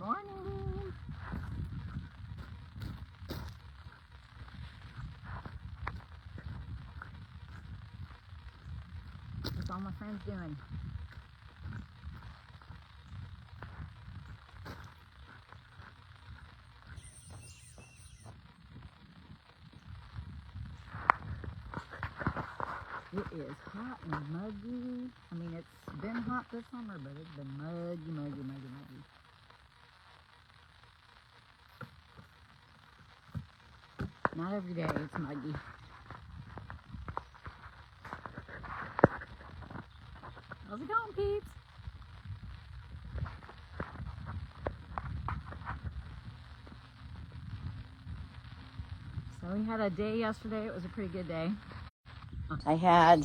morning. What's all my friends doing? It is hot and muggy. I mean, it's been hot this summer, but it's been muggy. Not every day it's muggy. How's it going, peeps? So we had a day yesterday. It was a pretty good day. I had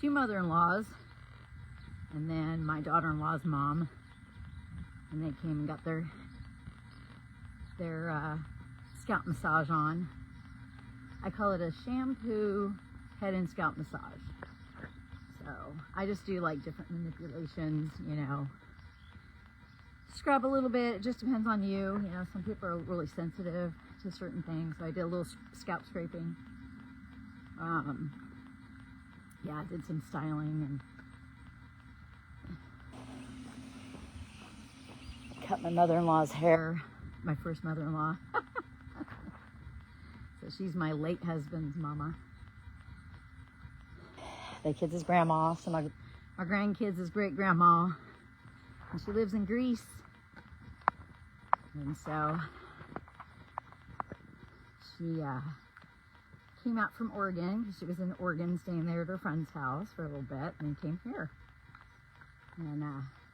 2 mother-in-laws and then my daughter-in-law's mom, and they came and got their scalp massage on. I call it a shampoo head and scalp massage. So I just do like different manipulations, you know, scrub a little bit. It just depends on you. You know, some people are really sensitive to certain things. So I did a little scalp scraping. Yeah, I did some styling and cut my mother-in-law's hair, my first mother-in-law. So she's my late husband's mama. The kids is grandma, so my grandkids is great grandma, and she lives in Greece. And so she came out from Oregon because she was in Oregon staying there at her friend's house for a little bit, and then came here. And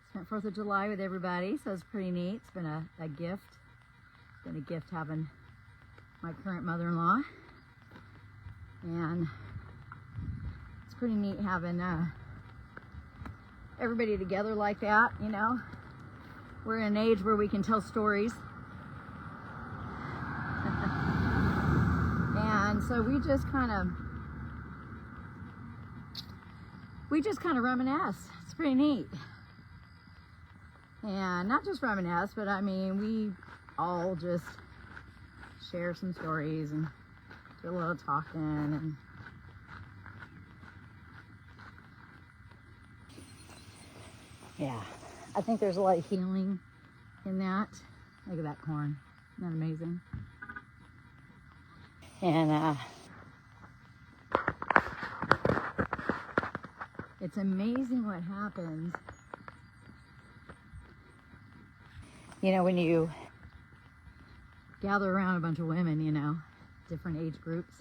spent 4th of July with everybody, so it's pretty neat. It's been a gift. It's been a gift having my current mother-in-law. And it's pretty neat having everybody together like that, you know. We're in an age where we can tell stories. And so we just kind of reminisce. It's pretty neat. And not just reminisce, but I mean, we all just share some stories and do a little talking. And yeah, I think there's a lot of healing in that. Look at that corn. Isn't that amazing? And it's amazing what happens, you know, when you gather around a bunch of women, you know, different age groups,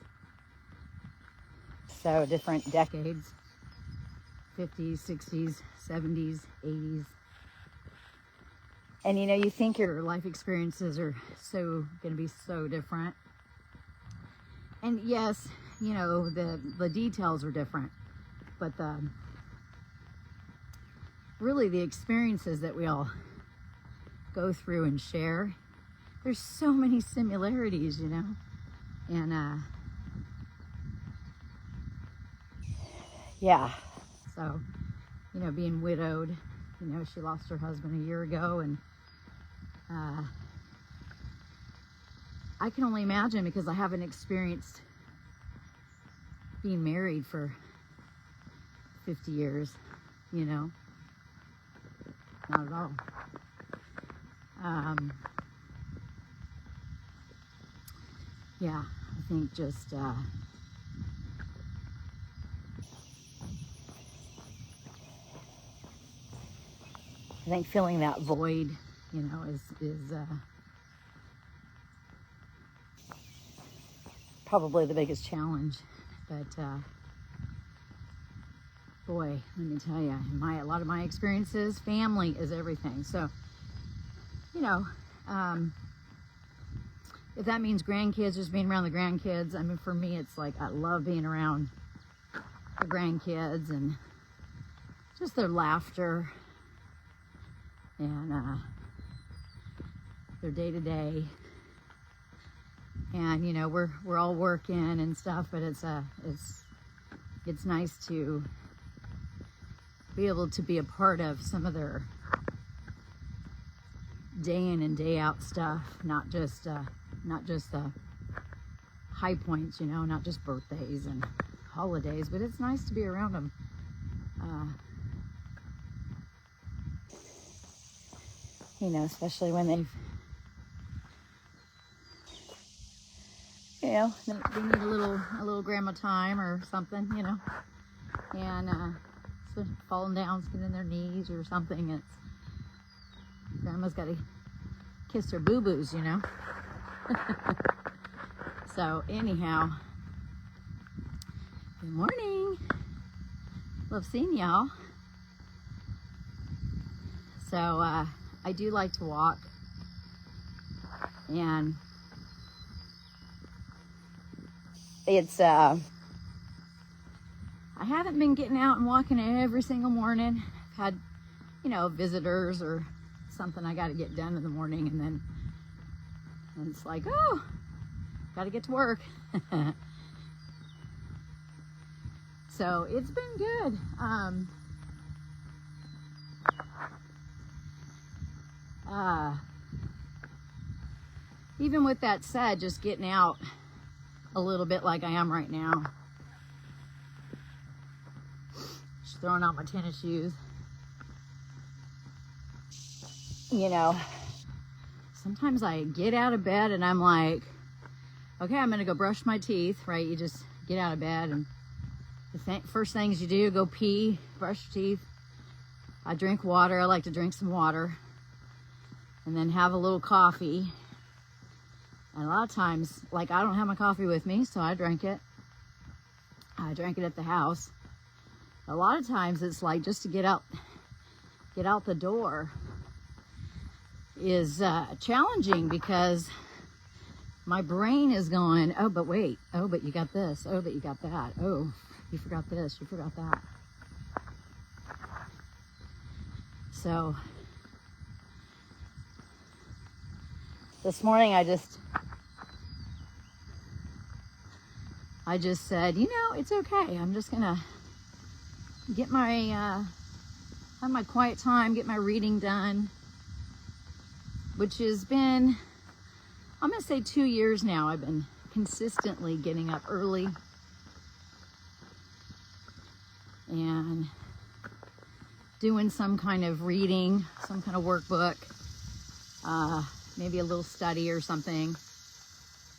so different decades, 50s, 60s, 70s, 80s. And you know, you think your life experiences are going to be so different. And yes, you know, the details are different, but really the experiences that we all go through and share, there's so many similarities, you know. And yeah, so, you know, being widowed, you know, she lost her husband a year ago, and I can only imagine, because I haven't experienced being married for 50 years, you know, not at all. Yeah, I think just I think filling that void, you know, is probably the biggest challenge. But boy, let me tell you, a lot of my experiences, family is everything. So, you know, if that means grandkids, just being around the grandkids, I mean, for me, it's like I love being around the grandkids and just their laughter and their day-to-day. And you know, we're all working and stuff, but it's nice to be able to be a part of some of their day in and day out stuff, not just the high points, you know, not just birthdays and holidays, but it's nice to be around them. You know, especially when they've, you know, they need a little grandma time or something, you know, and so falling down, skinning their knees or something. It's grandma's got to kiss her boo-boos, you know. So anyhow, good morning. Love seeing y'all. So I do like to walk, and it's I haven't been getting out and walking every single morning. I've had, you know, visitors or something I got to get done in the morning, and then it's like, oh, got to get to work. So it's been good. Even with that said, just getting out a little bit like I am right now. Just throwing out my tennis shoes. You know, sometimes I get out of bed and I'm like, okay, I'm gonna go brush my teeth, right? You just get out of bed and the first things you do, go pee, brush your teeth. I drink water. I like to drink some water and then have a little coffee. And a lot of times, like, I don't have my coffee with me, so I drink it. I drank it at the house. A lot of times it's like just to get out the door is challenging, because my brain is going, oh, but wait, oh, but you got this, oh, but you got that, oh, you forgot this, you forgot that. So this morning I just said, you know, it's okay. I'm just gonna get my have my quiet time, get my reading done, which has been, I'm gonna say 2 years now. I've been consistently getting up early and doing some kind of reading, some kind of workbook, maybe a little study or something.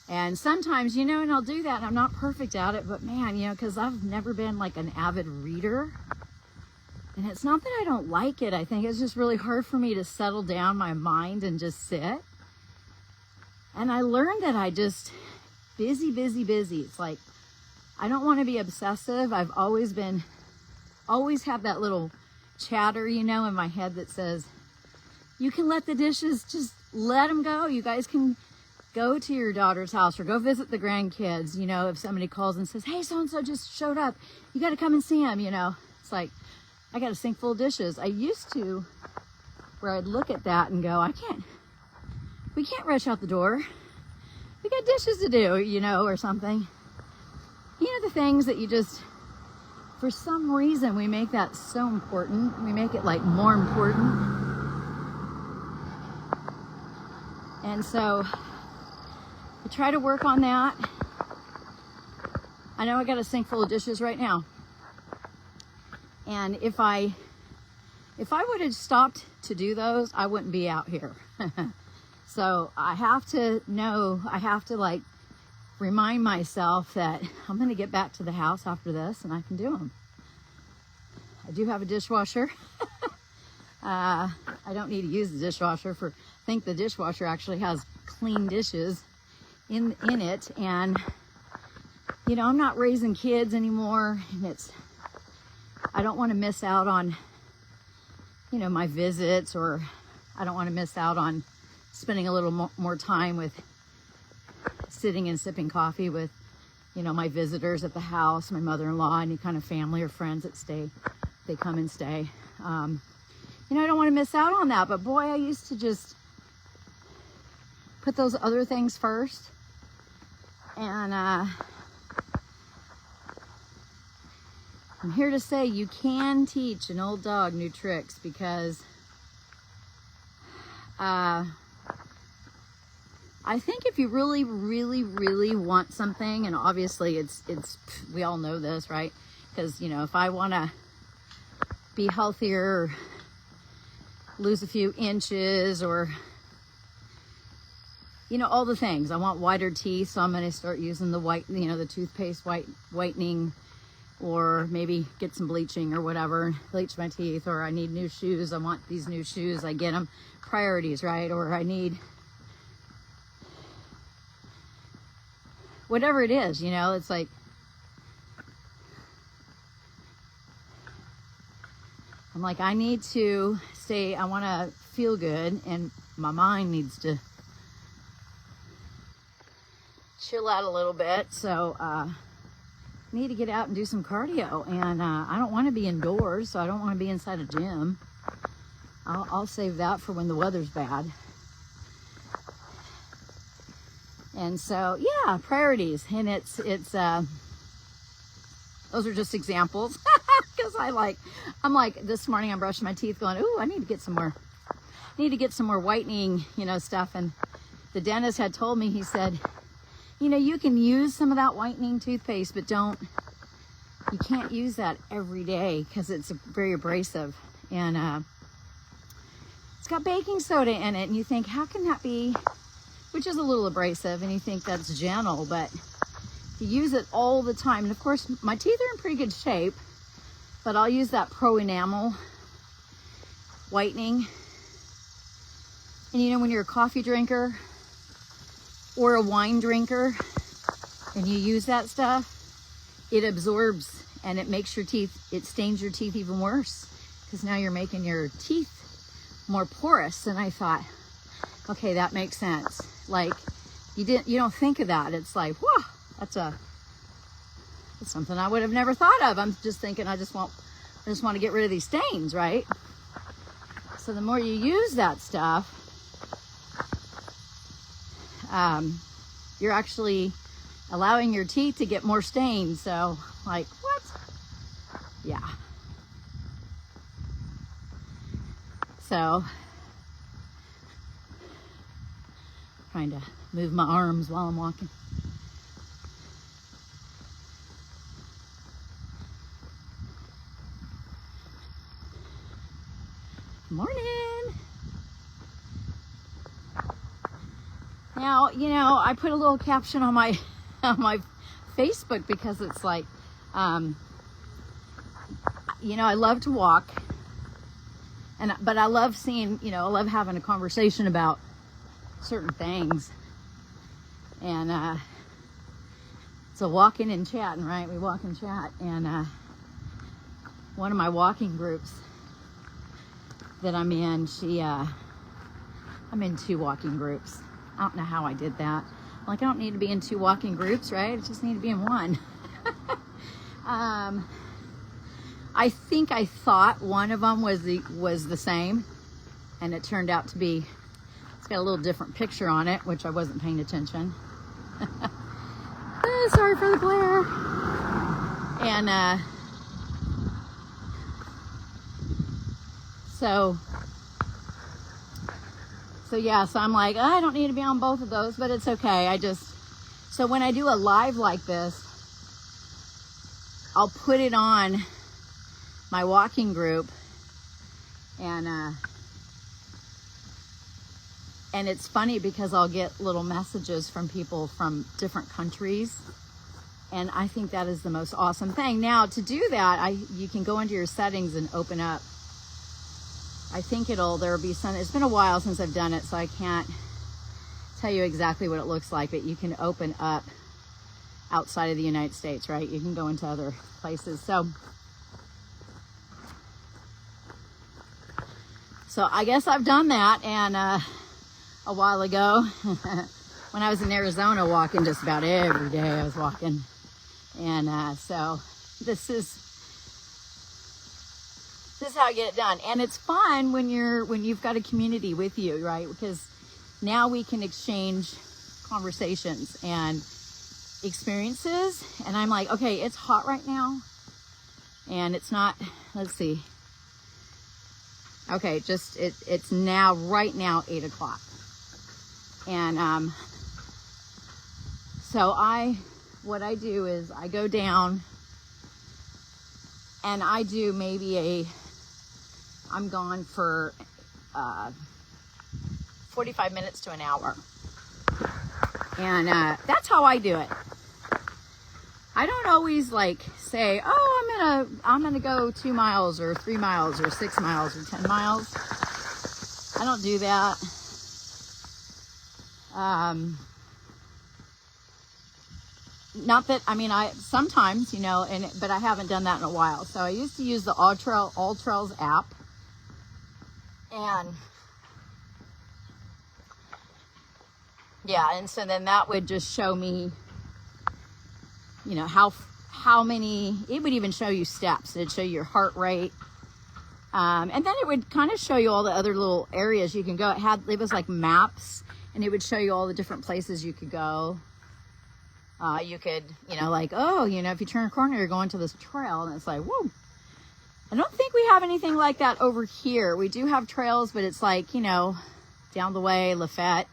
And sometimes, you know, and I'll do that, and I'm not perfect at it, but man, you know, because I've never been like an avid reader. And it's not that I don't like it. I think it's just really hard for me to settle down my mind and just sit. And I learned that I just busy. It's like, I don't want to be obsessive. I've always have that little chatter, you know, in my head that says, you can let the dishes, just let them go. You guys can go to your daughter's house or go visit the grandkids. You know, if somebody calls and says, hey, so-and-so just showed up, you got to come and see them, you know. It's like, I got a sink full of dishes. I used to, where I'd look at that and go, we can't rush out the door. We got dishes to do, you know, or something. You know, the things that you just, for some reason, we make that so important. We make it like more important. And so I try to work on that. I know I got a sink full of dishes right now. And if I would have stopped to do those, I wouldn't be out here. So I have to know, I have to like remind myself that I'm going to get back to the house after this and I can do them. I do have a dishwasher. I don't need to use the dishwasher I think the dishwasher actually has clean dishes in it. And, you know, I'm not raising kids anymore, and I don't want to miss out on, you know, my visits, or I don't want to miss out on spending a little more time with sitting and sipping coffee with, you know, my visitors at the house, my mother-in-law, any kind of family or friends that they come and stay. You know, I don't want to miss out on that, but boy, I used to just put those other things first. And I'm here to say you can teach an old dog new tricks, because I think if you really, really, really want something, and obviously it's we all know this, right? Because, you know, if I want to be healthier, or lose a few inches, or, you know, all the things. I want whiter teeth, so I'm going to start using the the toothpaste whitening, or maybe get some bleaching or whatever, bleach my teeth. Or I need new shoes. I want these new shoes. I get them. Priorities, right? Or I need whatever it is, you know, it's like, I'm like, I need to stay, I want to feel good, and my mind needs to chill out a little bit. So, I need to get out and do some cardio, and I don't want to be indoors, so I don't want to be inside a gym. I'll save that for when the weather's bad. And so, yeah, priorities. And it's those are just examples. Because I'm like, this morning I'm brushing my teeth going, ooh, I need to get some more whitening, you know, stuff. And the dentist had told me, he said, you know, you can use some of that whitening toothpaste, but you can't use that every day because it's very abrasive. And it's got baking soda in it. And you think, how can that be? Which is a little abrasive, and you think that's gentle, but you use it all the time. And of course, my teeth are in pretty good shape, but I'll use that Pro Enamel whitening. And you know, when you're a coffee drinker or a wine drinker and you use that stuff, it absorbs and it makes your teeth, it stains your teeth even worse, because now you're making your teeth more porous. And I thought, okay, that makes sense. Like, you don't think of that. It's like, whoa, that's something I would have never thought of. I'm just thinking, I just want to get rid of these stains, right? So the more you use that stuff, you're actually allowing your teeth to get more stains. So, like, what? Yeah. So, trying to move my arms while I'm walking. Morning. Now, you know, I put a little caption on my Facebook because it's like, you know, I love to walk, but I love seeing, you know, I love having a conversation about certain things. And so walking and chatting, right? We walk and chat. And one of my walking groups that I'm in, I'm in 2 walking groups. I don't know how I did that. Like, I don't need to be in 2 walking groups, right? I just need to be in one. I think I thought one of them was the same, and it turned out to be, it's got a little different picture on it, which I wasn't paying attention. Sorry for the glare. And so yeah, so I'm like, I don't need to be on both of those, but it's okay. So when I do a live like this, I'll put it on my walking group, and it's funny because I'll get little messages from people from different countries, and I think that is the most awesome thing. Now, to do that, you can go into your settings and open up. I think there'll be some, it's been a while since I've done it, so I can't tell you exactly what it looks like, but you can open up outside of the United States, right? You can go into other places. So I guess I've done that. And a while ago, when I was in Arizona walking just about every day, I was walking. And so this is how I get it done. And it's fun when you've got a community with you, right? Because now we can exchange conversations and experiences. And I'm like, okay, it's hot right now, and it's not, let's see, Okay, it's now, right now, 8 o'clock. And so what I do is I go down and I do maybe I'm gone for 45 minutes to an hour. And that's how I do it. I don't always like say, oh, I'm gonna go 2 miles or 3 miles or 6 miles or 10 miles. I don't do that. Not that, I mean, I sometimes, you know, but I haven't done that in a while. So I used to use the All Trails app, and yeah, and so then that would just show me, you know, how many, it would even show you steps. It'd show you your heart rate. And then it would kind of show you all the other little areas you can go. It was like maps, and it would show you all the different places you could go. You could, you know, like, oh, you know, if you turn a corner, you're going to this trail, and it's like, whoa. I don't think we have anything like that over here. We do have trails, but it's like, you know, down the way, Lafette.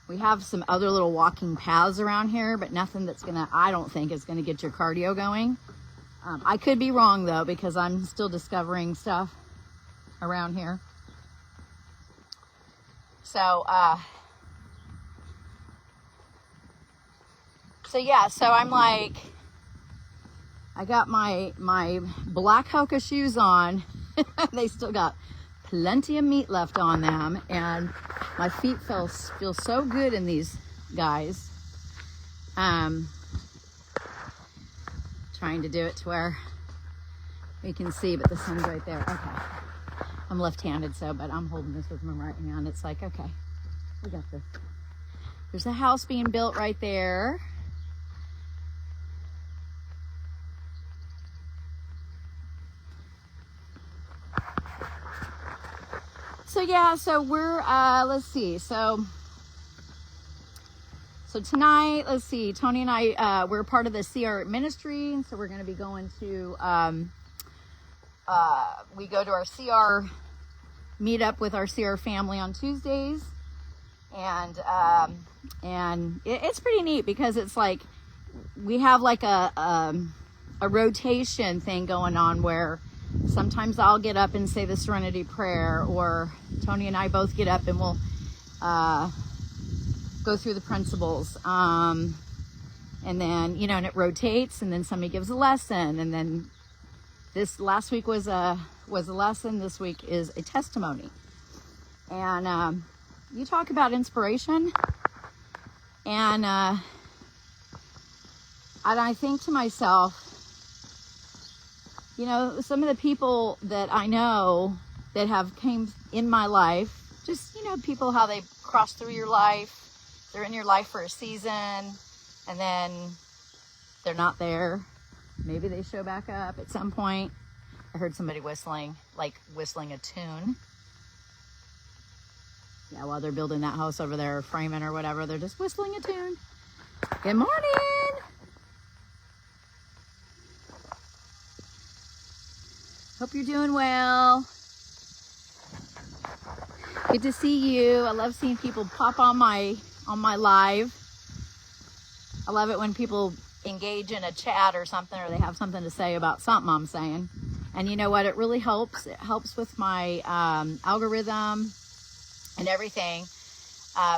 We have some other little walking paths around here, but nothing that's I don't think is gonna get your cardio going. I could be wrong though, because I'm still discovering stuff around here. So yeah, so I'm like, I got my black Hoka shoes on. They still got plenty of meat left on them, and my feet feel so good in these guys. Trying to do it to where we can see, but the sun's right there. Okay, I'm left-handed, but I'm holding this with my right hand. It's like, okay, we got this. There's a house being built right there. So yeah, so we're, let's see, so tonight, let's see, Tony and I, we're part of the CR ministry, and so we're going to be going to, we go to our CR, meet up with our CR family on Tuesdays, and it's pretty neat, because it's like, we have like a rotation thing going on, where sometimes I'll get up and say the Serenity Prayer, or Tony and I both get up and we'll go through the principles. And then, you know, and it rotates, and then somebody gives a lesson. And then this last week was a lesson. This week is a testimony. And you talk about inspiration. And I think to myself, you know, some of the people that I know that have came in my life, just, you know, people, how they cross through your life. They're in your life for a season, and then they're not there. Maybe they show back up at some point. I heard somebody whistling a tune. Yeah, while they're building that house over there, or framing or whatever, they're just whistling a tune. Good morning. Hope you're doing well. Good to see you. I love seeing people pop on my live. I love it when people engage in a chat or something, or they have something to say about something I'm saying. And you know what? It really helps. It helps with my algorithm and everything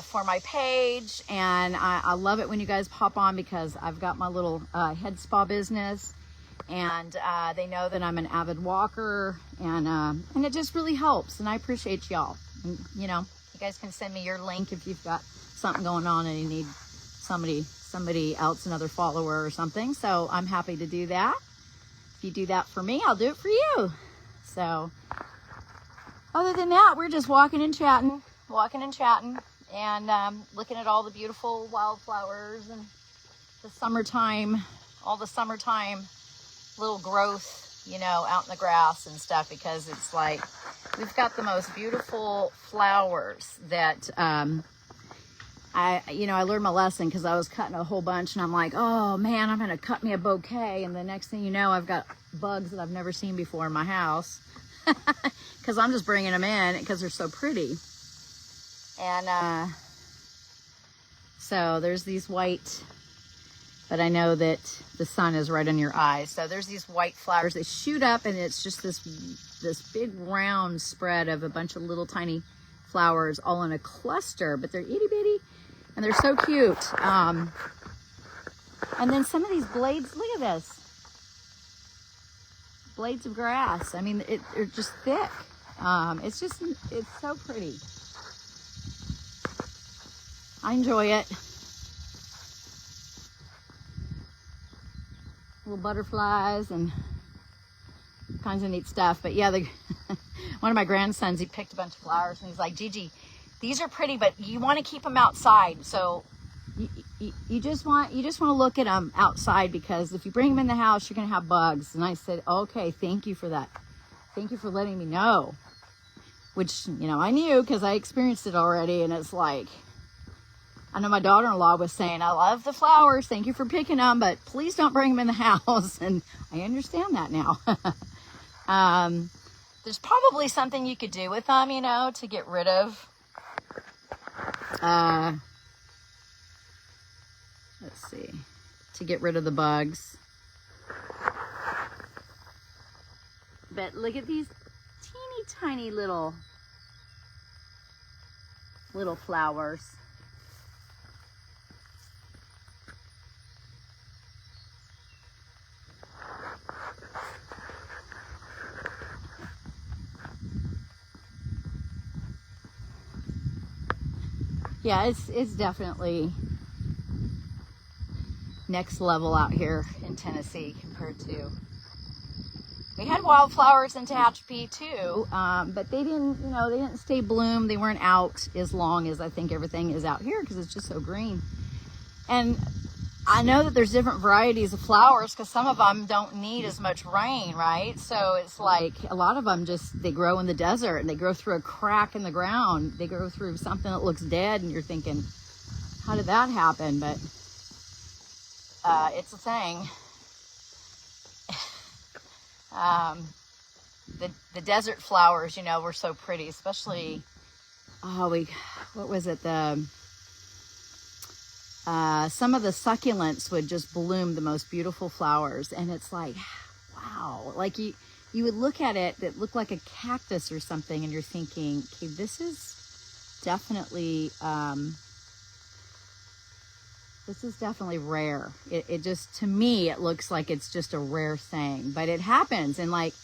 for my page. And I love it when you guys pop on, because I've got my little head spa business. And they know that I'm an avid walker, and it just really helps, and I appreciate y'all. And, you know, you guys can send me your link if you've got something going on and you need somebody else, another follower or something. So I'm happy to do that. If you do that for me, I'll do it for you. So other than that, we're just walking and chatting, and looking at all the beautiful wildflowers and the summertime, all the summertime little growth, you know, out in the grass and stuff, because it's like, we've got the most beautiful flowers that, I learned my lesson, because I was cutting a whole bunch, and I'm like, oh man, I'm going to cut me a bouquet. And the next thing you know, I've got bugs that I've never seen before in my house. because I'm just bringing them in because they're so pretty. And so there's these white, but I know that the sun is right on your eyes. So there's these white flowers. They shoot up, and it's just this big round spread of a bunch of little tiny flowers all in a cluster, but they're itty bitty and they're so cute. And then some of these blades, look at this. Blades of grass. I mean, they're just thick. It's so pretty. I enjoy it. Little butterflies and kinds of neat stuff. But yeah, one of my grandsons, he picked a bunch of flowers and he's like, Gigi, these are pretty, but you want to keep them outside. So you just want to look at them outside, because if you bring them in the house, you're going to have bugs. And I said, okay, thank you for that. Thank you for letting me know. Which, I knew because I experienced it already. And it's like, I know my daughter-in-law was saying, I love the flowers. Thank you for picking them, but please don't bring them in the house. And I understand that now. There's probably something you could do with them, to get rid of. Let's see. To get rid of the bugs. But look at these teeny tiny little flowers. Yeah, it's definitely next level out here in Tennessee compared to. We had wildflowers in Tehachapi too, but they didn't stay bloom. They weren't out as long as I think everything is out here because it's just so green. And I know that there's different varieties of flowers because some of them don't need as much rain, right? So it's like a lot of them they grow in the desert and they grow through a crack in the ground. They grow through something that looks dead and you're thinking, how did that happen? But it's a thing. The desert flowers, were so pretty, especially, what was it? Some of the succulents would just bloom the most beautiful flowers. And it's like, wow, like you would look at it that looked like a cactus or something. And you're thinking, okay, this is definitely rare. It just, to me, it looks like it's just a rare thing, but it happens. And like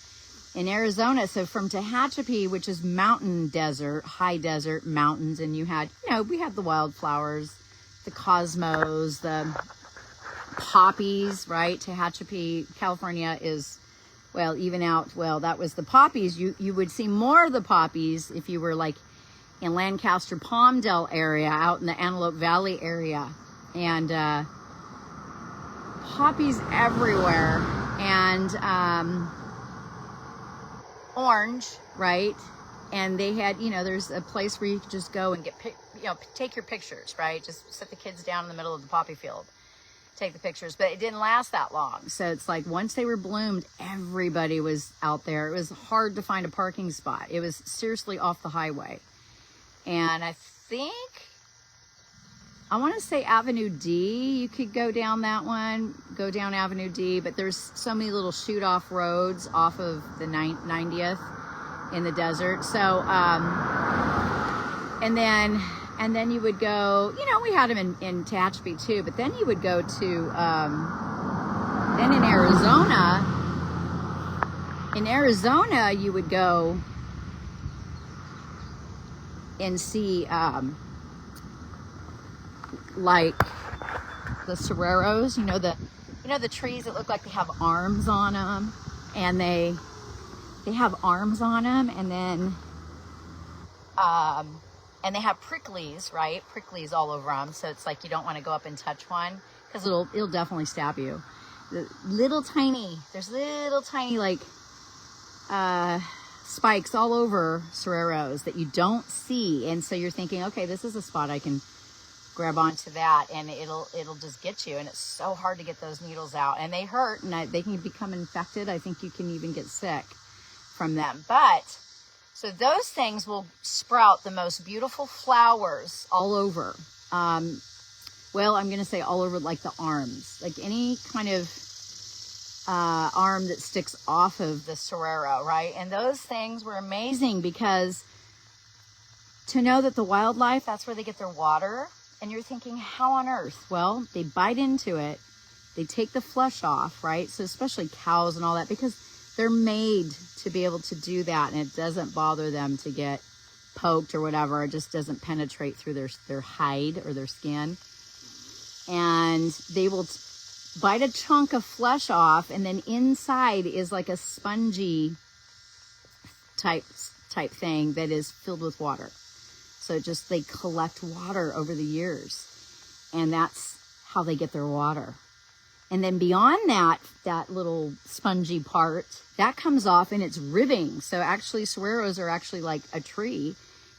in Arizona, so from Tehachapi, which is mountain desert, high desert mountains, and you had, we had the wildflowers, the cosmos, the poppies, right? Tehachapi, California is, that was the poppies. You would see more of the poppies if you were like in Lancaster, Palmdale area, out in the Antelope Valley area. And poppies everywhere, and orange, right? And they had, there's a place where you could just go and take your pictures, right? Just sit the kids down in the middle of the poppy field, take the pictures. But it didn't last that long. So it's like once they were bloomed, everybody was out there. It was hard to find a parking spot. It was seriously off the highway. And I want to say Avenue D, you could go down that one, go down Avenue D, but there's so many little shoot off roads off of the 90th in the desert. So, and then you would go, we had them in Tehachapi too, but then you would go to, then in Arizona, you would go and see, like the Cereros, the trees that look like they have arms on them, and they have arms on them, and then and they have pricklies, right? Pricklies all over them, so it's like you don't want to go up and touch one because it'll definitely stab you. There's little tiny like spikes all over Cereros that you don't see, and so you're thinking, okay, this is a spot I can grab onto that, and it'll just get you. And it's so hard to get those needles out, and they hurt, and they can become infected. I think you can even get sick. from them. But so those things will sprout the most beautiful flowers all over. Well, I'm going to say all over, like the arms, like any kind of arm that sticks off of the Sorrero, right? And those things were amazing, because to know that the wildlife, that's where they get their water. And you're thinking, how on earth? Well, they bite into it. They take the flesh off, right? So especially cows and all that, because they're made to be able to do that. And it doesn't bother them to get poked or whatever. It just doesn't penetrate through their hide or their skin. And they will bite a chunk of flesh off, and then inside is like a spongy type thing that is filled with water. So just they collect water over the years, and that's how they get their water. And then beyond that little spongy part, that comes off and it's ribbing. So actually Sorreros are actually like a tree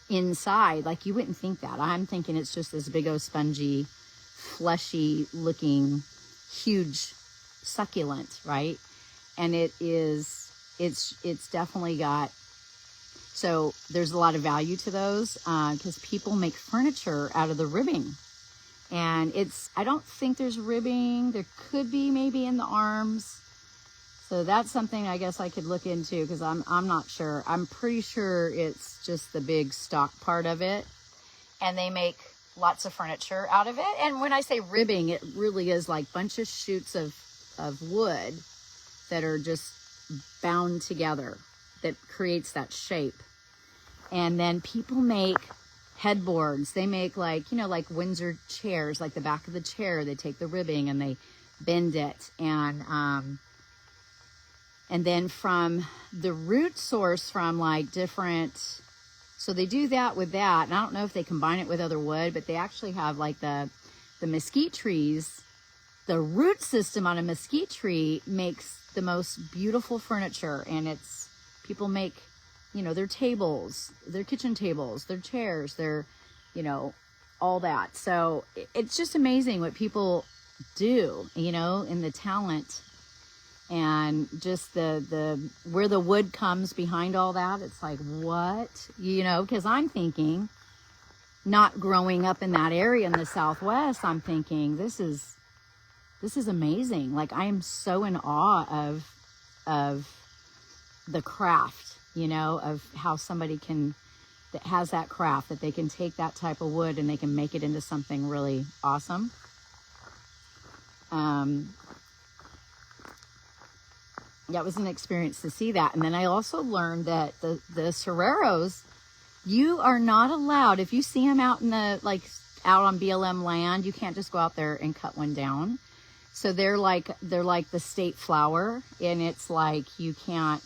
inside. Like you wouldn't think that. I'm thinking it's just this big old spongy, fleshy looking, huge succulent, right? And it's definitely got, so there's a lot of value to those, because people make furniture out of the ribbing. And I don't think there's ribbing. There could be maybe in the arms. So that's something I guess I could look into, because I'm not sure. I'm pretty sure it's just the big stock part of it. And they make lots of furniture out of it. And when I say ribbing, it really is like a bunch of shoots of wood that are just bound together that creates that shape. And then people make headboards. They make like Windsor chairs, like the back of the chair, they take the ribbing and they bend it. And then from the root source, from like different, so they do that with that. And I don't know if they combine it with other wood, but they actually have like the mesquite trees. The root system on a mesquite tree makes the most beautiful furniture. And people make, their tables, their kitchen tables, their chairs, their, all that. So it's just amazing what people do, in the talent, and just the where the wood comes behind all that. It's like, what? Because I'm thinking, not growing up in that area in the Southwest, I'm thinking this is amazing. Like, I am so in awe of the craft, of how somebody that has that craft, that they can take that type of wood and they can make it into something really awesome. That was an experience to see that. And then I also learned that the Sorreros, you are not allowed, if you see them out out on BLM land, you can't just go out there and cut one down. So they're like the state flower, and it's like you can't,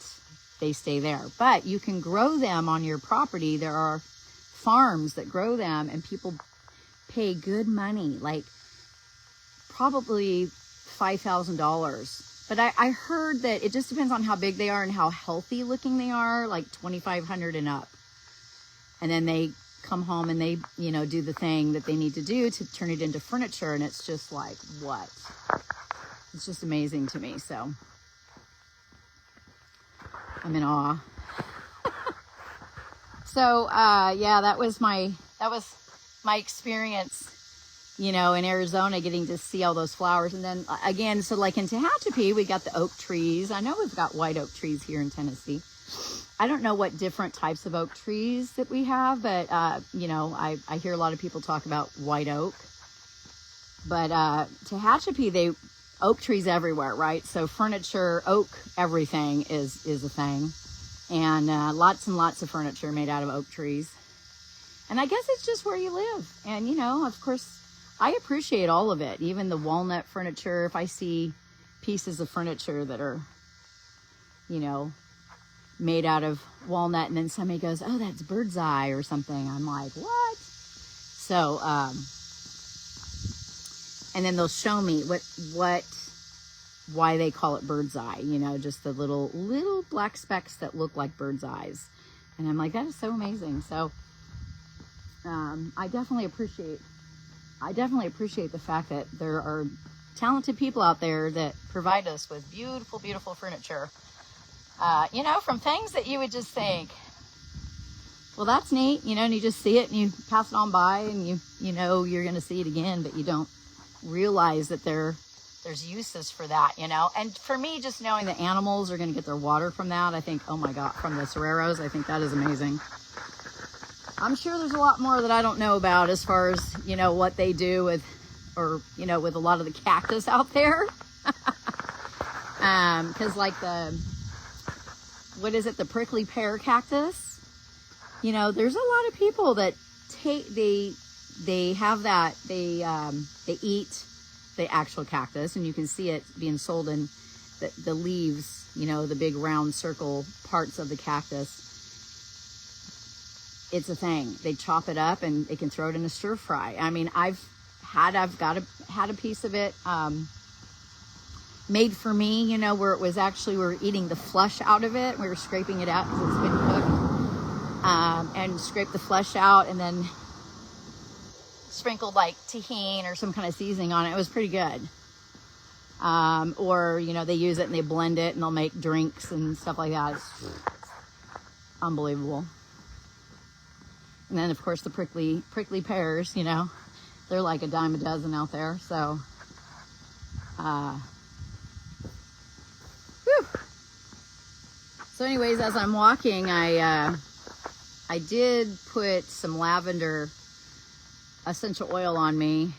they stay there. But you can grow them on your property. There are farms that grow them, and people pay good money, like probably $5,000. But I heard that it just depends on how big they are and how healthy looking they are, like $2,500 and up. And then they come home and they, do the thing that they need to do to turn it into furniture. And it's just like, what? It's just amazing to me. So I'm in awe. So, yeah, that was my experience, in Arizona, getting to see all those flowers. And then again, so like in Tehachapi, we got the oak trees. I know we've got white oak trees here in Tennessee. I don't know what different types of oak trees that we have, but, I hear a lot of people talk about white oak. But Tehachapi, oak trees everywhere, right? So furniture, oak, everything is a thing. And lots and lots of furniture made out of oak trees. And I guess it's just where you live. And, of course, I appreciate all of it. Even the walnut furniture, if I see pieces of furniture that are, made out of walnut, and then somebody goes, oh, that's bird's eye or something. I'm like, what? So, and then they'll show me why they call it bird's eye, just the little black specks that look like bird's eyes. And I'm like, that is so amazing. So, I definitely appreciate the fact that there are talented people out there that provide us with beautiful, beautiful furniture. You know, from things that you would just think, well, that's neat, you know, and you just see it and you pass it on by, and you know you're going to see it again, but you don't realize that there's uses for that, you know. And for me, just knowing that animals are going to get their water from that, I think, oh my God, from the Soreros, I think that is amazing. I'm sure there's a lot more that I don't know about as far as, you know, what they do with, or, you know, with a lot of the cactus out there. Because like what is it, the prickly pear cactus? You know, there's a lot of people that they have that, they eat the actual cactus, and you can see it being sold in the leaves, you know, the big round circle parts of the cactus. It's a thing. They chop it up and they can throw it in a stir fry. I mean, I've had a piece of it made for me, you know, where it was actually, we were eating the flesh out of it. We were scraping it out because it's been cooked. And scrape the flesh out and then sprinkled like tahini or some kind of seasoning on it. It was pretty good. Or, you know, they use it and they blend it and they'll make drinks and stuff like that. It's unbelievable. And then, of course, the prickly pears, you know, they're like a dime a dozen out there. So, whew. So anyways, as I'm walking, I did put some lavender essential oil on me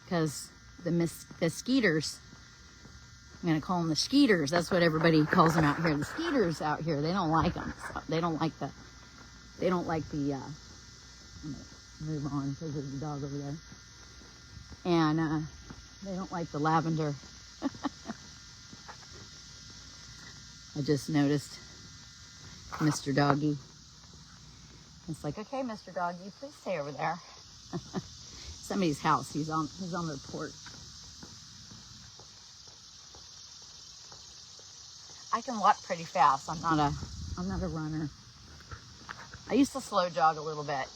because the skeeters, I'm going to call them the skeeters. That's what everybody calls them out here. The skeeters out here, they don't like them. So they don't like the, I'm going to move on because there's a dog over there. And they don't like the lavender. I just noticed Mr. Doggy. It's like, okay, Mr. Doggy, please stay over there. Somebody's house. He's on their porch. I can walk pretty fast. I'm not a runner. I used to slow jog a little bit.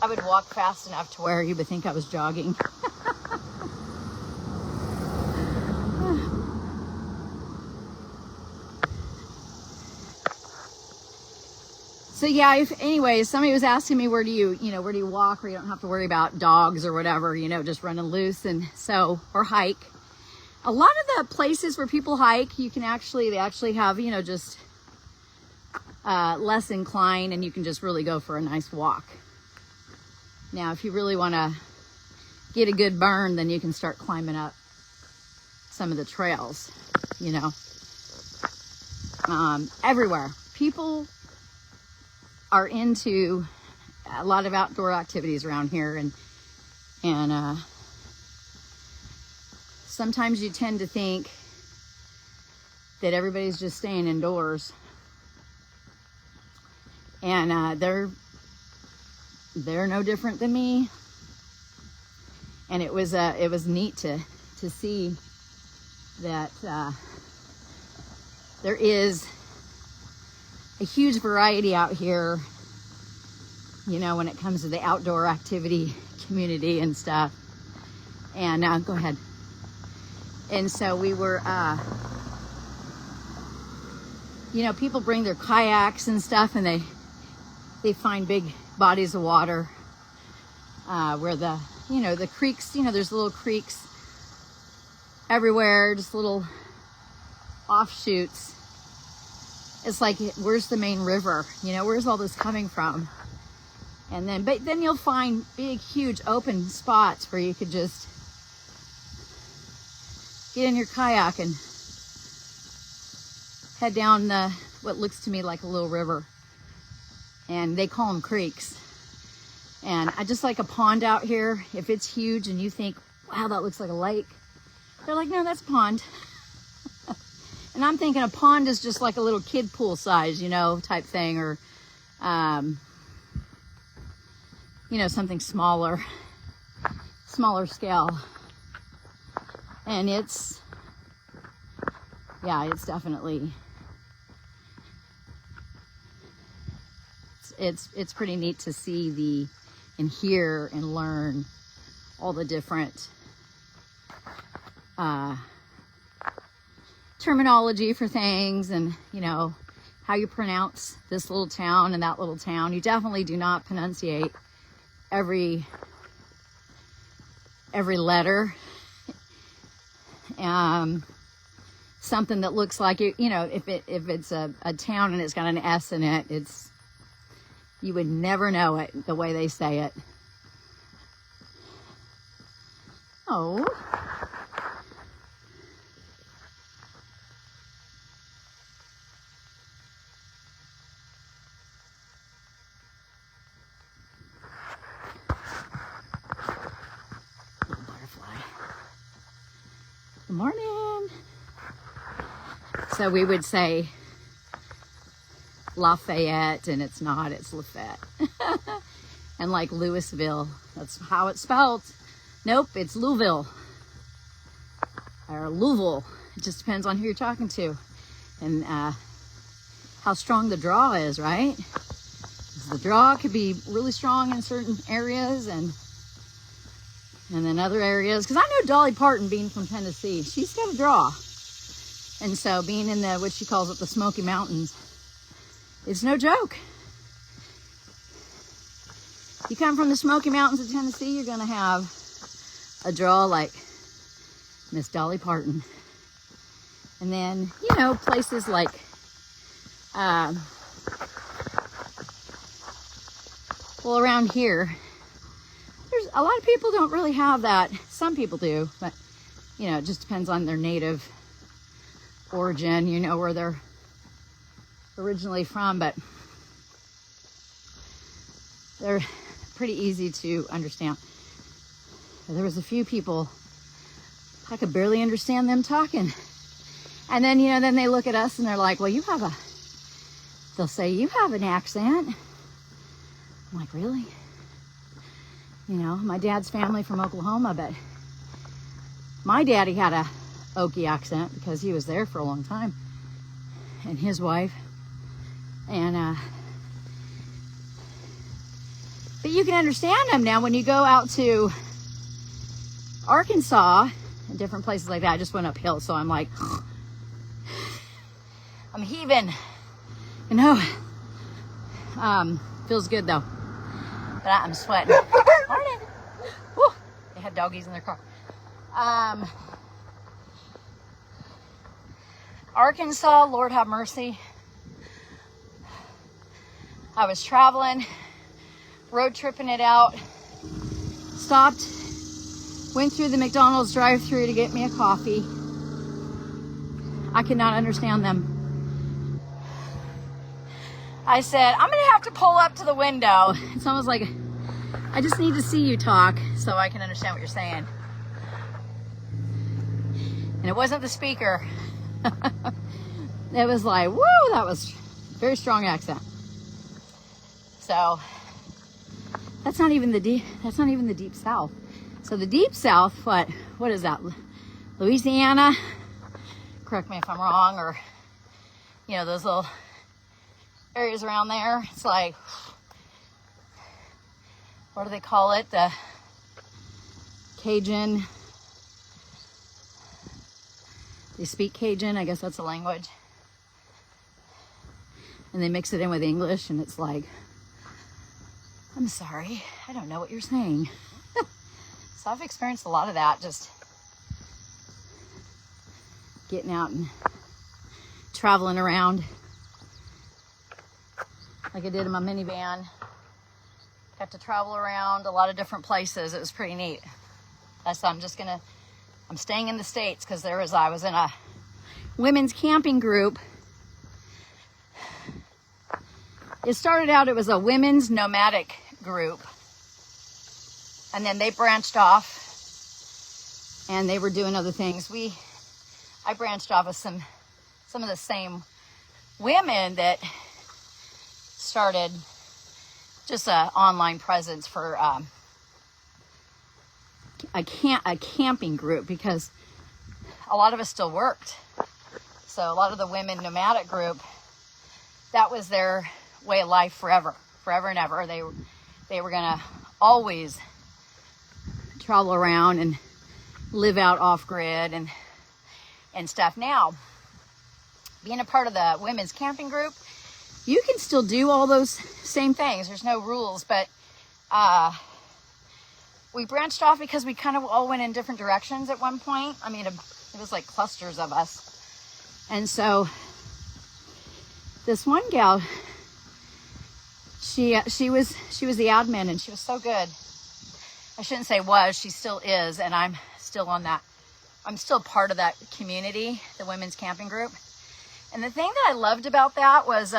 I would walk fast enough to where you would think I was jogging. So yeah, anyways, somebody was asking me, where do you walk where you don't have to worry about dogs or whatever, you know, just running loose, and so, or hike. A lot of the places where people hike, they actually have, you know, just less incline, and you can just really go for a nice walk. Now, if you really want to get a good burn, then you can start climbing up some of the trails, you know. Everywhere. People are into a lot of outdoor activities around here, and sometimes you tend to think that everybody's just staying indoors, and they're no different than me. And it was neat to see that there is a huge variety out here, you know, when it comes to the outdoor activity community and stuff. And go ahead. And so we were, you know, people bring their kayaks and stuff, and they find big bodies of water where the creeks, you know, there's little creeks everywhere, just little offshoots. It's like, where's the main river? You know, where's all this coming from? And then you'll find big, huge open spots where you could just get in your kayak and head down what looks to me like a little river. And they call them creeks. And I just like a pond out here. If it's huge and you think, wow, that looks like a lake, they're like, no, that's a pond. And I'm thinking a pond is just like a little kid pool size, you know, type thing, or, you know, something smaller scale. And it's definitely, it's pretty neat to see and hear and learn all the different terminology for things, and you know how you pronounce this little town and that little town. You definitely do not pronunciate every letter. Something that looks like it, you know, if it's a town and it's got an S in it, you would never know it the way they say it. Oh. Little butterfly. Good morning. So we would say Lafayette, and it's not, it's Lafayette. And like Louisville, that's how it's spelled. Nope, it's Louisville. Or Louisville. It just depends on who you're talking to. And how strong the draw is, right? 'Cause the draw could be really strong in certain areas, and then other areas. Because I know Dolly Parton, being from Tennessee, she's got a draw. And so being in what she calls it, the Smoky Mountains, it's no joke. You come from the Smoky Mountains of Tennessee, you're going to have a draw like Miss Dolly Parton. And then, you know, places like, well, around here, there's a lot of people don't really have that. Some people do, but, you know, it just depends on their native origin, you know, where they're originally from, but they're pretty easy to understand. There was a few people, I could barely understand them talking. And then, you know, then they look at us and they're like, well, they'll say, you have an accent. I'm like, really? You know, my dad's family from Oklahoma, but my daddy had a Okie accent because he was there for a long time, and his wife. And but you can understand them now when you go out to Arkansas and different places like that. I just went uphill, so I'm like, I'm heaving, you know. Feels good though, but I'm sweating. Morning. Woo. They had doggies in their car. Arkansas, Lord have mercy. I was traveling, road tripping it out, stopped, went through the McDonald's drive-thru to get me a coffee. I could not understand them. I said, I'm gonna have to pull up to the window. It's almost like, I just need to see you talk so I can understand what you're saying. And it wasn't the speaker. It was like, woo, that was very strong accent. So that's not even the deep south. So the deep south, what is that? Louisiana? Correct me if I'm wrong, or you know, those little areas around there. It's like, what do they call it? The Cajun. They speak Cajun, I guess that's a language. And they mix it in with English, and it's like, I'm sorry, I don't know what you're saying. So I've experienced a lot of that, just getting out and traveling around like I did in my minivan. Got to travel around a lot of different places. It was pretty neat. I'm staying in the States because I was in a women's camping group. It started out, it was a women's nomadic group. And then they branched off and they were doing other things. I branched off with some of the same women that started just an online presence for a camping group, because a lot of us still worked. So a lot of the women nomadic group, that was their way of life forever and ever. They were gonna always travel around and live out off grid and stuff. Now, being a part of the women's camping group, you can still do all those same things. There's no rules, but we branched off because we kind of all went in different directions at one point. I mean, it was like clusters of us. And so this one gal, she was the admin, and she was so good. I shouldn't say was, she still is, and I'm still part of that community, the women's camping group. And the thing that I loved about that was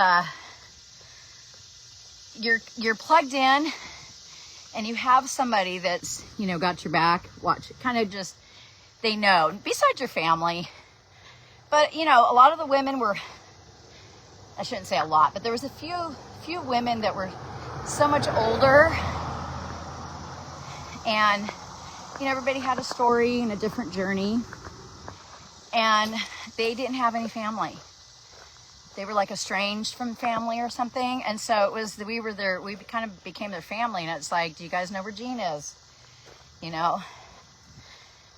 you're plugged in, and you have somebody that's, you know, got your back, kind of just, they know, besides your family. But, you know, a lot of the women were, I shouldn't say a lot, but there was a few women that were so much older, and, you know, everybody had a story and a different journey, and they didn't have any family. They were like estranged from family or something. And so it was, we kind of became their family. And it's like, do you guys know where Jean is? You know,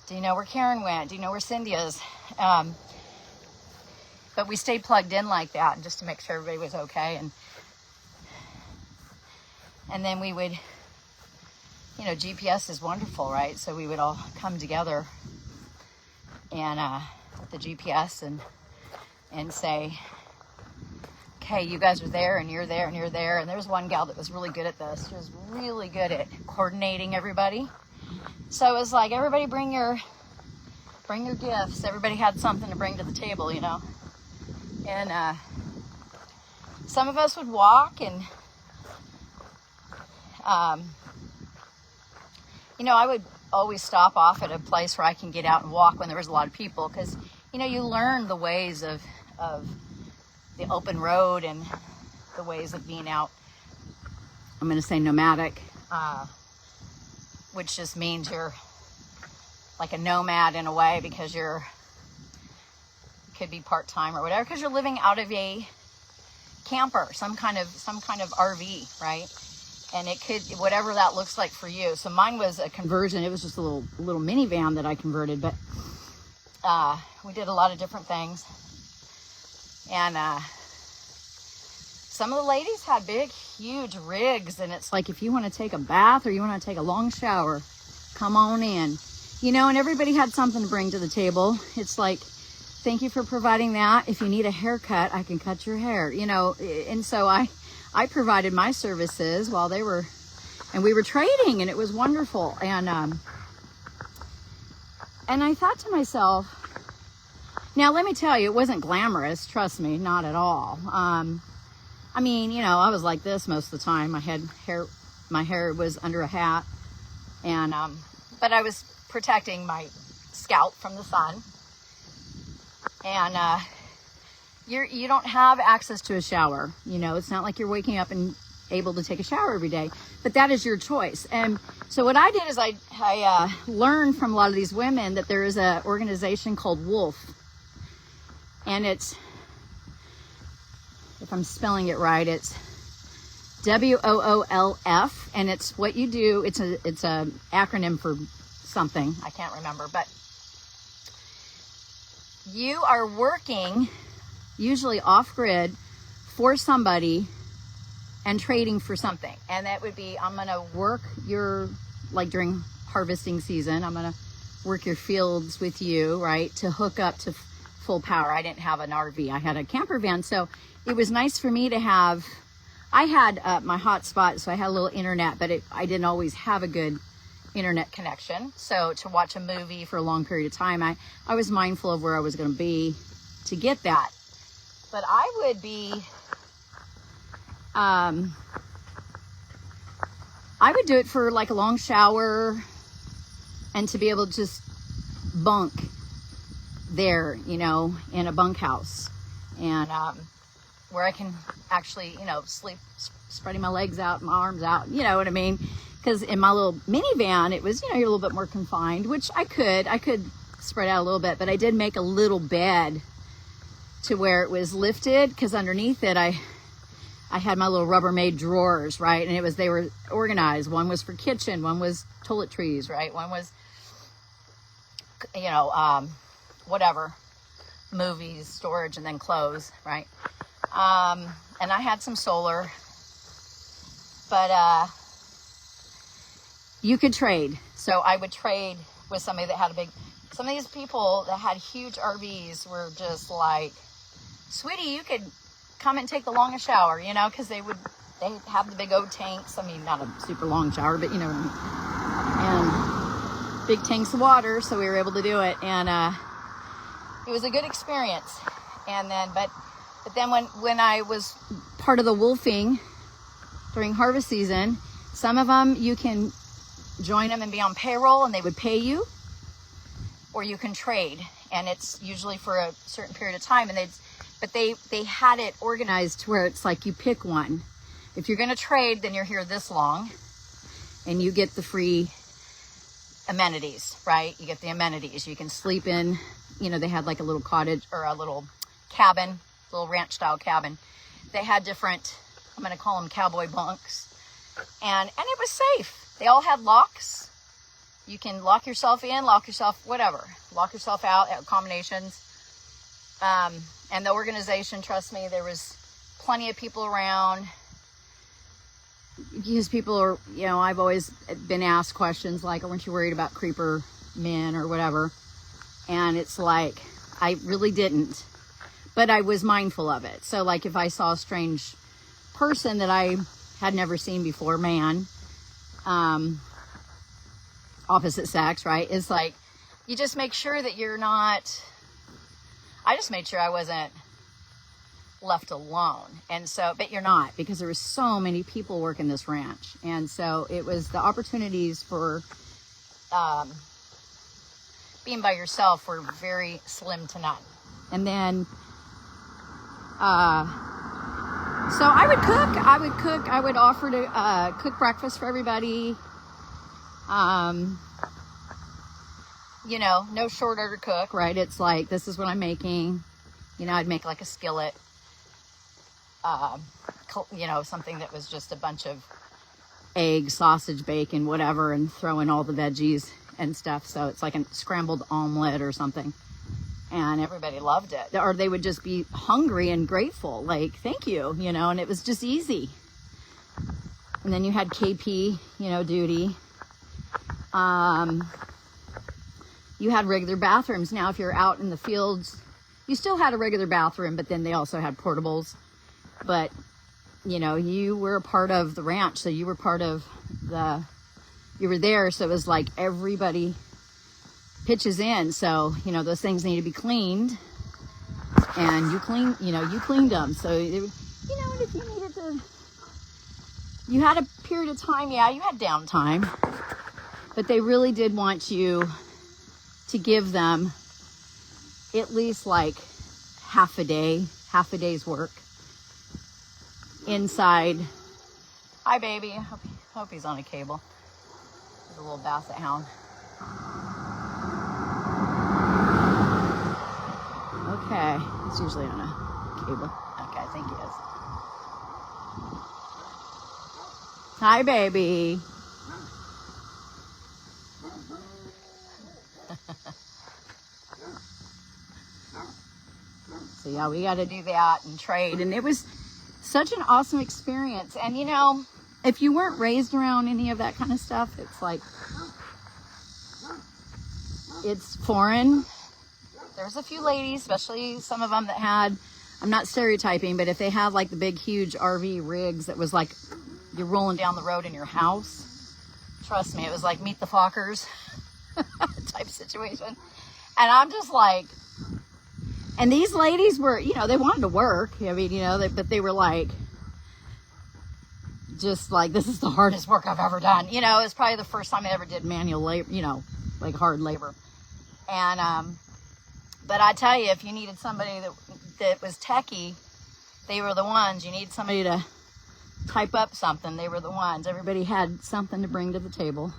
do you know where Karen went? Do you know where Cindy is? But we stayed plugged in like that, just to make sure everybody was okay. And then we would, you know, GPS is wonderful, right? So we would all come together and with the GPS and say, okay, you guys are there, and you're there, and you're there. And there was one gal that was really good at this. She was really good at coordinating everybody. So it was like, everybody bring your gifts. Everybody had something to bring to the table, you know. And some of us would walk, and you know, I would always stop off at a place where I can get out and walk when there was a lot of people, because, you know, you learn the ways of the open road and the ways of being out, I'm going to say nomadic, which just means you're like a nomad in a way, because you could be part-time or whatever, because you're living out of a camper, some kind of RV, right? And it could, whatever that looks like for you. So mine was a conversion. It was just a little minivan that I converted, but we did a lot of different things. And some of the ladies had big, huge rigs, and it's like, if you want to take a bath or you want to take a long shower, come on in. You know, and everybody had something to bring to the table. It's like, thank you for providing that. If you need a haircut, I can cut your hair, you know. And so I provided my services while they were, and we were trading, and it was wonderful. And I thought to myself, now let me tell you, it wasn't glamorous, trust me, not at all. I mean, you know, I was like this most of the time. My hair was under a hat, and but I was protecting my scalp from the sun. And you don't have access to a shower. You know, it's not like you're waking up and able to take a shower every day, but that is your choice. And so what I did is I learned from a lot of these women that there is an organization called Wolf, and it's, if I'm spelling it right, it's WOOLF, and it's what you do. It's a acronym for something I can't remember, but you are working usually off grid for somebody and trading for something. And that would be, I'm going to work like during harvesting season, I'm going to work your fields with you, right, to hook up to full power. I didn't have an RV, I had a camper van. So it was nice for me to have, I had my hotspot, so I had a little internet, but I didn't always have a good internet connection. So to watch a movie for a long period of time, I was mindful of where I was going to be to get that. But I would be, I would do it for like a long shower, and to be able to just bunk there, you know, in a bunkhouse, and where I can actually, you know, sleep, spreading my legs out, my arms out, you know what I mean? Because in my little minivan, it was, you know, you're a little bit more confined, which I could spread out a little bit, but I did make a little bed to where it was lifted, because underneath it, I had my little Rubbermaid drawers, right? And they were organized. One was for kitchen, one was toiletries, right? One was whatever, movies, storage, and then clothes, right? And I had some solar, but you could trade. So I would trade with somebody that had some of these people that had huge RVs were just like, sweetie, you could come and take the longest shower, because they have the big old tanks. I mean, not a super long shower, but you know what I mean. And big tanks of water, so we were able to do it. And it was a good experience. And then, but then when I was part of the wolfing during harvest season, some of them you can join them and be on payroll and they would pay you, or you can trade, and it's usually for a certain period of time. And they had it organized to where it's like you pick one. If you're going to trade, then you're here this long and you get the free amenities, right? You get the amenities. You can sleep in, they had like a little cottage or a little cabin, little ranch style cabin. They had different, I'm going to call them cowboy bunks, and it was safe. They all had locks. You can lock yourself in, lock yourself out, combinations. And the organization, trust me, there was plenty of people around, because people are, I've always been asked questions like, aren't you worried about creeper men or whatever? And it's like, I really didn't, but I was mindful of it. So like if I saw a strange person that I had never seen before, man, opposite sex, right? It's like, you just make sure that you're not, I just made sure I wasn't left alone. And so, but you're not, because there was so many people working this ranch. And so it was, the opportunities for being by yourself were very slim to none. And then, so I would offer to cook breakfast for everybody. No short order cook, right? It's like, this is what I'm making. I'd make like a skillet, something that was just a bunch of eggs, sausage, bacon, whatever, and throw in all the veggies and stuff. So it's like a scrambled omelet or something. And everybody loved it. Or they would just be hungry and grateful, like, thank you, and it was just easy. And then you had KP, duty. You had regular bathrooms. Now, if you're out in the fields, you still had a regular bathroom, but then they also had portables. But, you were a part of the ranch, so you were part of you were there, so it was like everybody pitches in. So, those things need to be cleaned, and you cleaned them. So, and if you needed to, you had a period of time, you had downtime, but they really did want you to give them at least like half a day's work inside. Hi, baby. Hope he's on a cable. There's a little basset hound. Okay, it's usually on a cable. Okay, I think he is. Hi, baby. So yeah, we got to do that and trade, and it was such an awesome experience. And if you weren't raised around any of that kind of stuff, it's like, it's foreign. There's a few ladies, especially some of them that had, I'm not stereotyping, but if they had like the big huge RV rigs that was like you're rolling down the road in your house, trust me, it was like Meet the Fockers type situation. And I'm just like, and these ladies were, they wanted to work. I mean, but they were like, just like, this is the hardest work I've ever done. It was probably the first time I ever did manual labor, like hard labor. And, but I tell you, if you needed somebody that was techie, they were the ones. You need somebody to type up something, they were the ones. Everybody had something to bring to the table.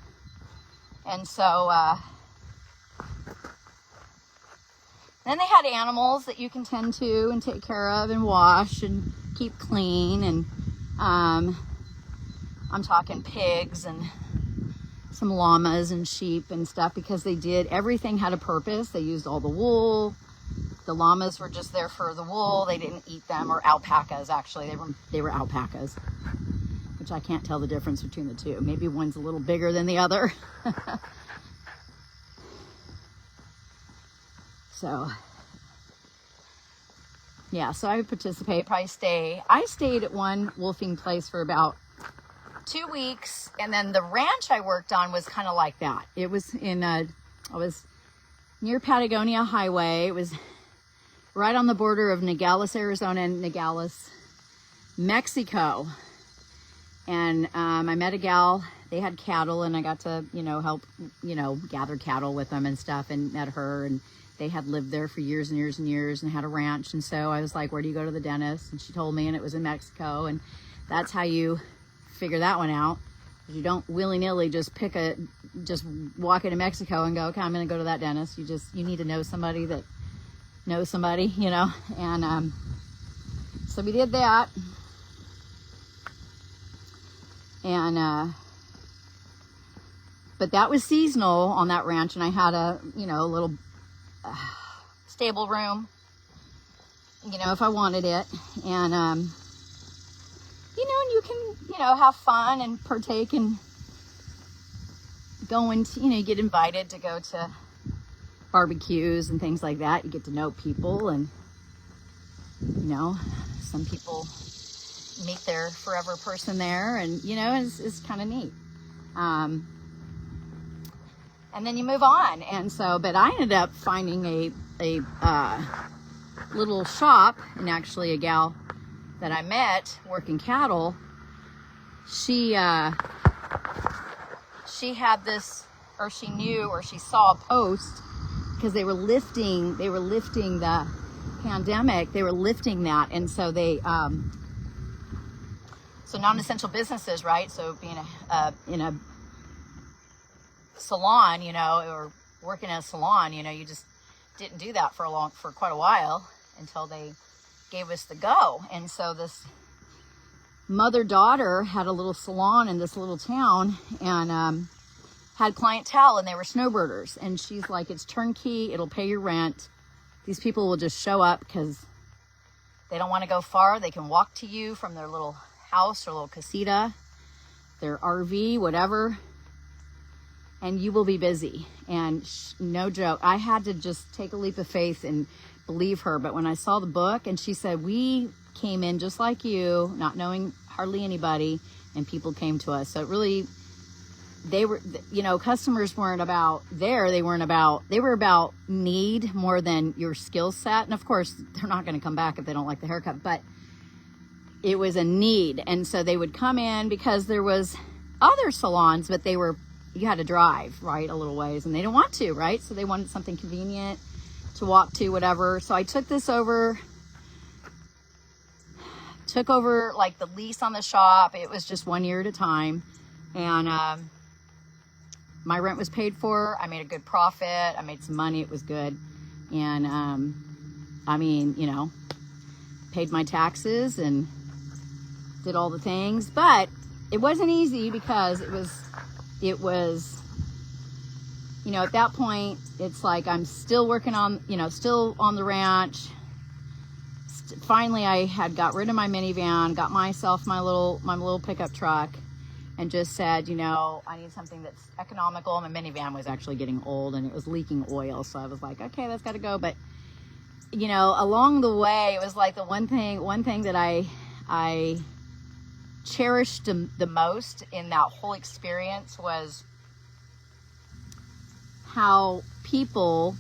And so, then they had animals that you can tend to and take care of and wash and keep clean. And I'm talking pigs and some llamas and sheep and stuff, because everything had a purpose. They used all the wool. The llamas were just there for the wool. They didn't eat them. Or alpacas, actually. They were alpacas, which I can't tell the difference between the two. Maybe one's a little bigger than the other. So, yeah, so I would participate, probably stay. I stayed at one wolfing place for about 2 weeks, and then the ranch I worked on was kind of like that. It was I was near Patagonia Highway. It was right on the border of Nogales, Arizona, and Nogales, Mexico. And I met a gal. They had cattle, and I got to, help, gather cattle with them and stuff, and met her. And they had lived there for years and years and years and had a ranch. And so I was like, where do you go to the dentist? And she told me, and it was in Mexico. And that's how you figure that one out. You don't willy-nilly just walk into Mexico and go, okay, I'm going to go to that dentist. You need to know somebody that knows somebody, And so we did that. And but that was seasonal on that ranch, and I had a little stable room, if I wanted it. And and you can have fun and partake in going to, you get invited to go to barbecues and things like that. You get to know people, and some people meet their forever person there, and it's kind of neat. And then you move on. And so, but I ended up finding a little shop, and actually a gal that I met working cattle, she had this, or she knew, or she saw a post, because they were lifting the pandemic, they were lifting that. And so they, so non-essential businesses, right? So being in a salon, or working in a salon, you just didn't do that for quite a while until they gave us the go. And so this mother-daughter had a little salon in this little town, and had clientele, and they were snowbirders. And she's like, it's turnkey, it'll pay your rent. These people will just show up because they don't want to go far. They can walk to you from their little house or little casita, their RV, whatever, and you will be busy. And no joke, I had to just take a leap of faith and believe her. But when I saw the book, and she said, we came in just like you, not knowing hardly anybody, and people came to us. So it really, they were, customers weren't about there. They were about need more than your skill set. And of course, they're not going to come back if they don't like the haircut, but it was a need. And so they would come in, because there was other salons, but you had to drive, right, a little ways, and they didn't want to, right? So they wanted something convenient to walk to, whatever. So I took over like the lease on the shop. It was just 1 year at a time. And my rent was paid for. I made a good profit. I made some money. It was good. And paid my taxes and did all the things. But it wasn't easy, because it was at that point, it's like I'm still working on, still on the ranch. Finally, I had got rid of my minivan, got myself my little pickup truck, and just said, I need something that's economical. My minivan was actually getting old, and it was leaking oil. So I was like, okay, that's got to go. But, along the way, it was like the one thing that I cherished the most in that whole experience was how people,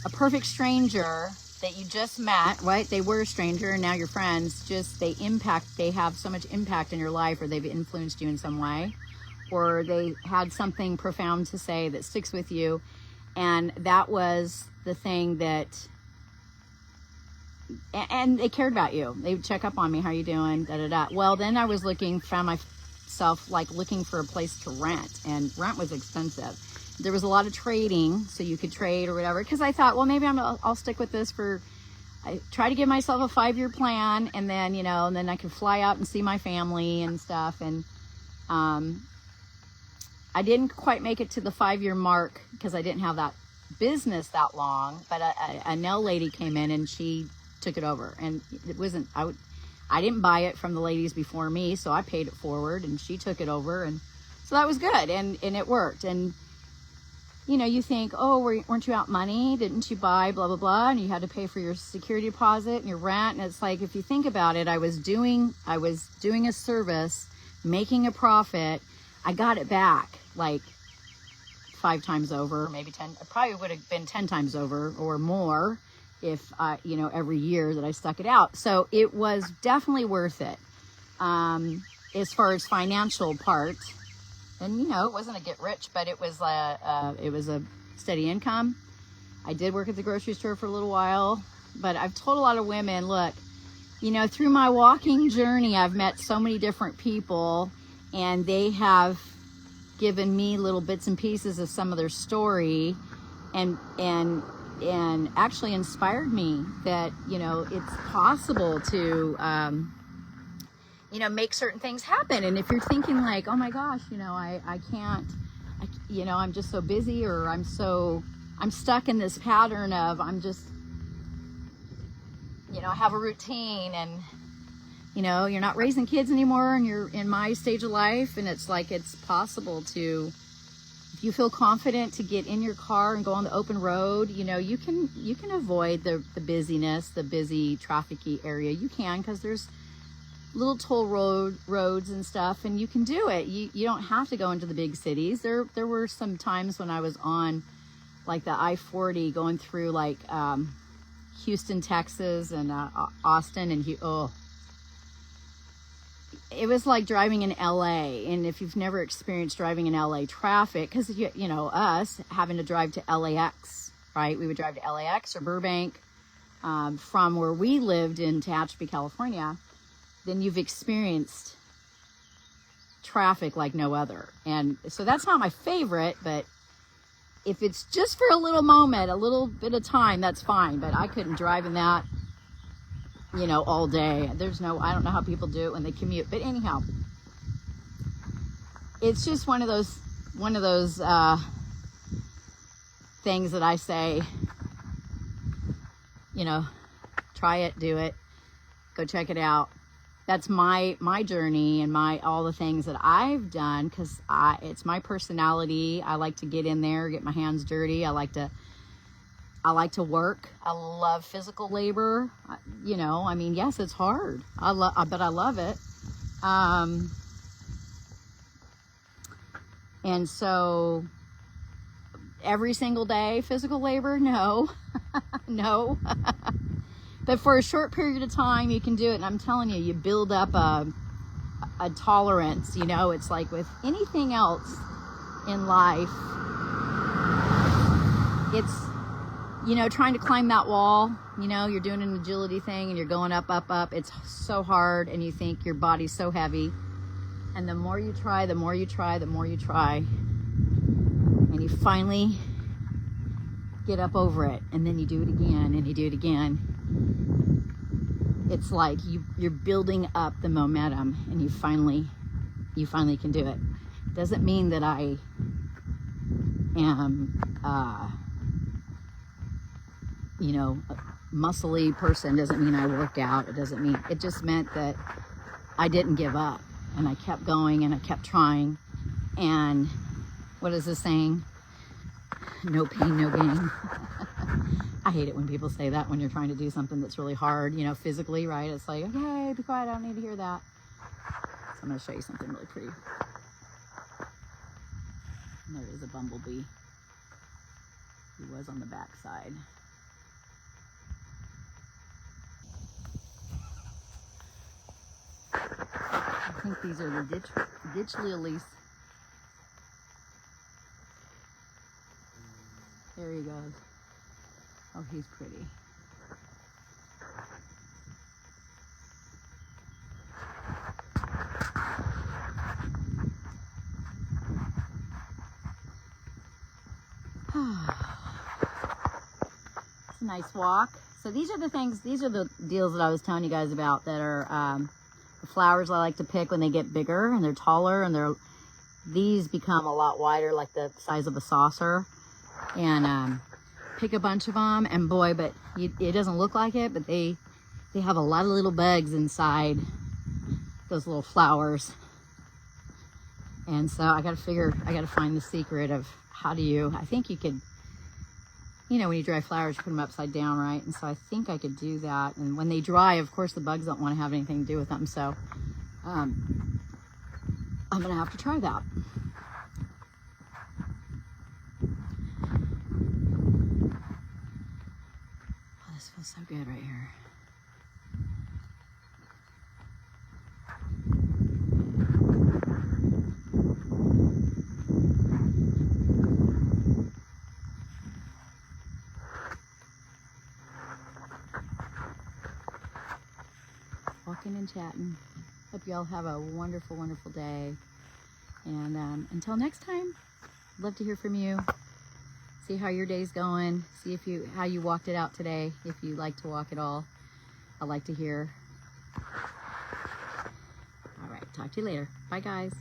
a perfect stranger that you just met, right? They were a stranger and now you're friends. They have so much impact in your life, or they've influenced you in some way, or they had something profound to say that sticks with you. And that was the thing that, and they cared about you. They would check up on me. How you doing? Da, da, da. Well, then I found myself like looking for a place to rent, and rent was expensive. There was a lot of trading, so you could trade or whatever. Because I thought, well, maybe I'll stick with this I try to give myself a 5-year plan, and then, and then I could fly out and see my family and stuff. And I didn't quite make it to the 5-year mark because I didn't have that business that long, but a nail lady came in and she took it over, and it wasn't, I didn't buy it from the ladies before me, so I paid it forward and she took it over, and so that was good, and it worked. And you know, you think, oh, weren't you out money? Didn't you buy blah, blah, blah? And you had to pay for your security deposit and your rent. And it's like, if you think about it, I was doing a service, making a profit. I got it back like 5 times over, maybe 10. It probably would have been 10 times over or more if, you know, every year that I stuck it out. So it was definitely worth it. As far as financial part, and you know, it wasn't a get rich, but it was a steady income. I did work at the grocery store for a little while, but I've told a lot of women, look, you know, through my walking journey, I've met so many different people, and they have given me little bits and pieces of some of their story, and actually inspired me that, you know, it's possible to you know, make certain things happen. And if you're thinking like, oh my gosh, you know, I can't, you know, I'm just so busy, or I'm stuck in this pattern of, I'm just, you know, I have a routine, and, you know, you're not raising kids anymore, and you're in my stage of life, and it's like, it's possible to, if you feel confident to get in your car and go on the open road, you know, you can avoid the busyness, the busy trafficy area. You can, because there's little toll roads and stuff, and you can do it. You don't have to go into the big cities. There were some times when I was on like the I-40 going through like Houston, Texas, and Austin, and it was like driving in LA. And if you've never experienced driving in LA traffic, because you know, us having to drive to LAX, right? We would drive to LAX or Burbank from where we lived in Tehachapi, California. Then you've experienced traffic like no other. And so that's not my favorite, but if it's just for a little moment, a little bit of time, that's fine. But I couldn't drive in that, you know, all day. I don't know how people do it when they commute. But anyhow, it's just one of those things that I say, you know, try it, do it, go check it out. That's my journey and all the things that I've done, because it's my personality. I like to get in there, get my hands dirty. I like to work. I love physical labor. You know, I mean, yes, it's hard. But I love it. And so every single day, physical labor? No, no. But for a short period of time, you can do it. And I'm telling you, you build up a tolerance. You know, it's like with anything else in life, it's, you know, trying to climb that wall. You know, you're doing an agility thing and you're going up, up, up. It's so hard, and you think your body's so heavy. And the more you try, the more you try, the more you try. And you finally get up over it. And then you do it again, and you do it again. It's like you're building up the momentum, and you finally can do it. Doesn't mean that I am you know, a muscly person. Doesn't mean I worked out. It just meant that I didn't give up, and I kept going, and I kept trying. And what is this saying? No pain, no gain. I hate it when people say that when you're trying to do something that's really hard, you know, physically, right? It's like, okay, be quiet, I don't need to hear that. So I'm going to show you something really pretty. And there is a bumblebee. He was on the back side. I think these are the ditch lilies. There he goes. Oh, he's pretty. It's a nice walk. So these are the deals that I was telling you guys about that are the flowers I like to pick when they get bigger and they're taller and these become a lot wider, like the size of a saucer, and pick a bunch of them, and boy, but it doesn't look like it, but they have a lot of little bugs inside those little flowers. And so I got to find the secret of how do you, I think you could, you know, when you dry flowers, you put them upside down, right? And so I think I could do that. And when they dry, of course, the bugs don't want to have anything to do with them. So I'm going to have to try that. Oh, this feels so good right here. Walking and chatting. Hope you all have a wonderful, wonderful day. And until next time, love to hear from you. See how your day's going. See how you walked it out today. If you like to walk at all, I'd like to hear. All right, talk to you later. Bye, guys.